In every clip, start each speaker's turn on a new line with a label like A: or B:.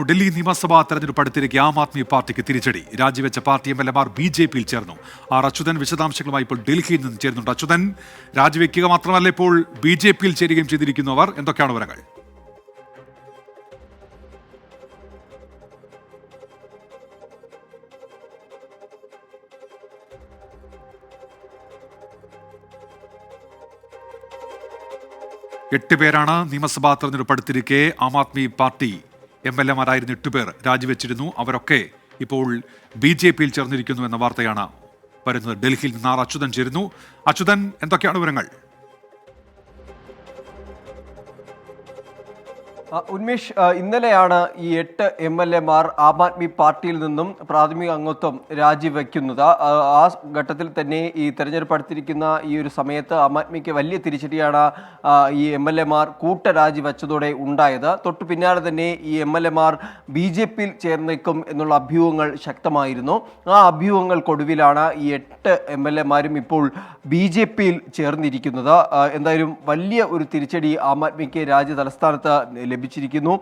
A: ഡൽഹി നിയമസഭാ തെരഞ്ഞെടുപ്പ് അടുത്തിരിക്കെ ആം ആദ്മി പാർട്ടിക്ക് തിരിച്ചടി. രാജിവെച്ച പാർട്ടി എംഎൽഎമാർ ബി.ജെ.പിയിൽ ചേർന്നു. ആർ അച്യുതൻ വിശദാംശങ്ങളുമായി ഇപ്പോൾ ഡൽഹിയിൽ നിന്ന് ചേരുന്നുണ്ട്. അച്യുതൻ, രാജിവെക്കുക മാത്രമല്ല ഇപ്പോൾ ബി.ജെ.പിയിൽ ചേരുകയും ചെയ്തിരിക്കുന്നു അവർ. എന്തൊക്കെയാണ് വിവരങ്ങൾ? എട്ട് പേരാണ് നിയമസഭാ തെരഞ്ഞെടുപ്പ് അടുത്തിരിക്കെ ആം ആദ്മി പാർട്ടി എംഎൽഎമാരായിരുന്ന 8 പേർ രാജിവെച്ചിരുന്നു. അവരൊക്കെ ഇപ്പോൾ ബി.ജെ.പിയിൽ ചേർന്നിരിക്കുന്നു എന്ന വാർത്തയാണ് വരുന്നത്. ഡൽഹിയിൽ നിന്ന് ആർ അച്യുതൻ ചേരുന്നു. അച്യുതൻ, എന്തൊക്കെയാണ് വിവരങ്ങൾ?
B: ഉന്മേഷ്, ഇന്നലെയാണ് ഈ 8 എംഎൽഎമാർ ആം ആദ്മി പാർട്ടിയിൽ നിന്നും പ്രാഥമിക അംഗത്വം രാജിവെക്കുന്നത്. ആ ഘട്ടത്തിൽ തന്നെ ഈ തെരഞ്ഞെടുപ്പ് അടുത്തിരിക്കുന്ന ഈ ഒരു സമയത്ത് ആം ആദ്മിക്ക് വലിയ തിരിച്ചടിയാണ് ഈ എംഎൽഎമാർ രാജിവെച്ചതോടെ ഉണ്ടായത്. തൊട്ടു പിന്നാലെ തന്നെ ഈ എംഎൽഎമാർ ബി.ജെ.പിയിൽ ചേർന്നേക്കും എന്നുള്ള അഭ്യൂഹങ്ങൾ ശക്തമായിരുന്നു. ആ അഭ്യൂഹങ്ങൾക്കൊടുവിലാണ് ഈ 8 എംഎൽഎമാരും ഇപ്പോൾ ബി.ജെ.പിയിൽ ചേർന്നിരിക്കുന്നത്. എന്തായാലും വലിയ ഒരു തിരിച്ചടി ആം ആദ്മിക്ക് രാജ്യ തലസ്ഥാനത്ത് ലഭിച്ചിരിക്കുന്നു.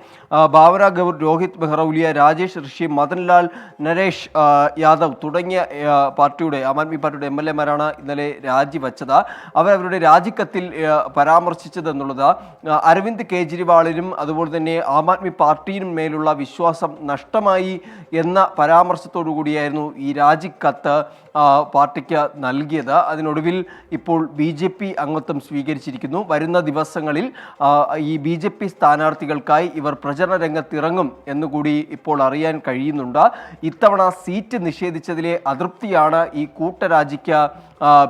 B: ഭാവന ഗൗർ, രോഹിത് മെഹ്റൗലിയ, രാജേഷ് ഋഷി, മദൻലാൽ, നരേഷ് യാദവ് തുടങ്ങിയ ആം ആദ്മി പാർട്ടിയുടെ എംഎൽഎമാരാണ് ഇന്നലെ രാജിവെച്ചത്. അവരുടെ രാജിക്കത്തിൽ പരാമർശിച്ചത് എന്നുള്ളത് അരവിന്ദ് കെജ്രിവാളിനും അതുപോലെ തന്നെ ആം ആദ്മി പാർട്ടിയിലും മേലുള്ള വിശ്വാസം നഷ്ടമായി എന്ന പരാമർശത്തോടു കൂടിയായിരുന്നു ഈ രാജിക്കത്ത് പാർട്ടിക്ക് നൽകിയത്. അതിനൊടുവിൽ ഇപ്പോൾ ബി.ജെ.പി അംഗത്വം സ്വീകരിച്ചിരിക്കുന്നു. വരുന്ന ദിവസങ്ങളിൽ ഈ ബി.ജെ.പി സ്ഥാനാർത്ഥികൾക്കായി ഇവർ പ്രചരണ രംഗത്തിറങ്ങും എന്നുകൂടി ഇപ്പോൾ അറിയാൻ കഴിയുന്നുണ്ട്. ഇത്തവണ സീറ്റ് നിഷേധിച്ചതിലെ അതൃപ്തിയാണ് ഈ കൂട്ടരാജിക്ക്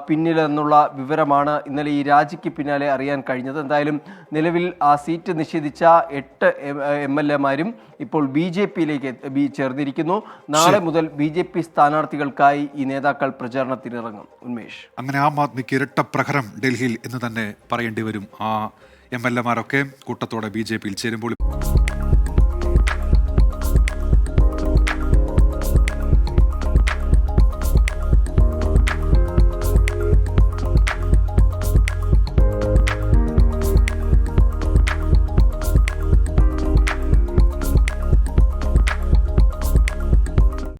B: പിന്നിലെന്നുള്ള വിവരമാണ് ഇന്നലെ ഈ രാജിക്ക് പിന്നാലെ അറിയാൻ കഴിഞ്ഞത്. എന്തായാലും നിലവിൽ ആ സീറ്റ് നിഷേധിച്ച 8 എംഎൽഎമാരും ഇപ്പോൾ ബി.ജെ.പിയിലേക്ക് ചേർന്നിരിക്കുന്നു. നാളെ മുതൽ ബി.ജെ.പി സ്ഥാനാർത്ഥികൾക്കായി ഈ നേതാക്കൾ പ്രചാരണത്തിനിറങ്ങും. ഉന്മേഷ്,
A: അങ്ങനെ ആം ആദ്മിക്ക് ഇരട്ട പ്രഹരം ഡൽഹിയിൽ എന്ന് തന്നെ പറയേണ്ടി വരും. ആ എംഎൽഎമാരൊക്കെ കൂട്ടത്തോടെ ബി.ജെ.പിയിൽ ചേരുമ്പോൾ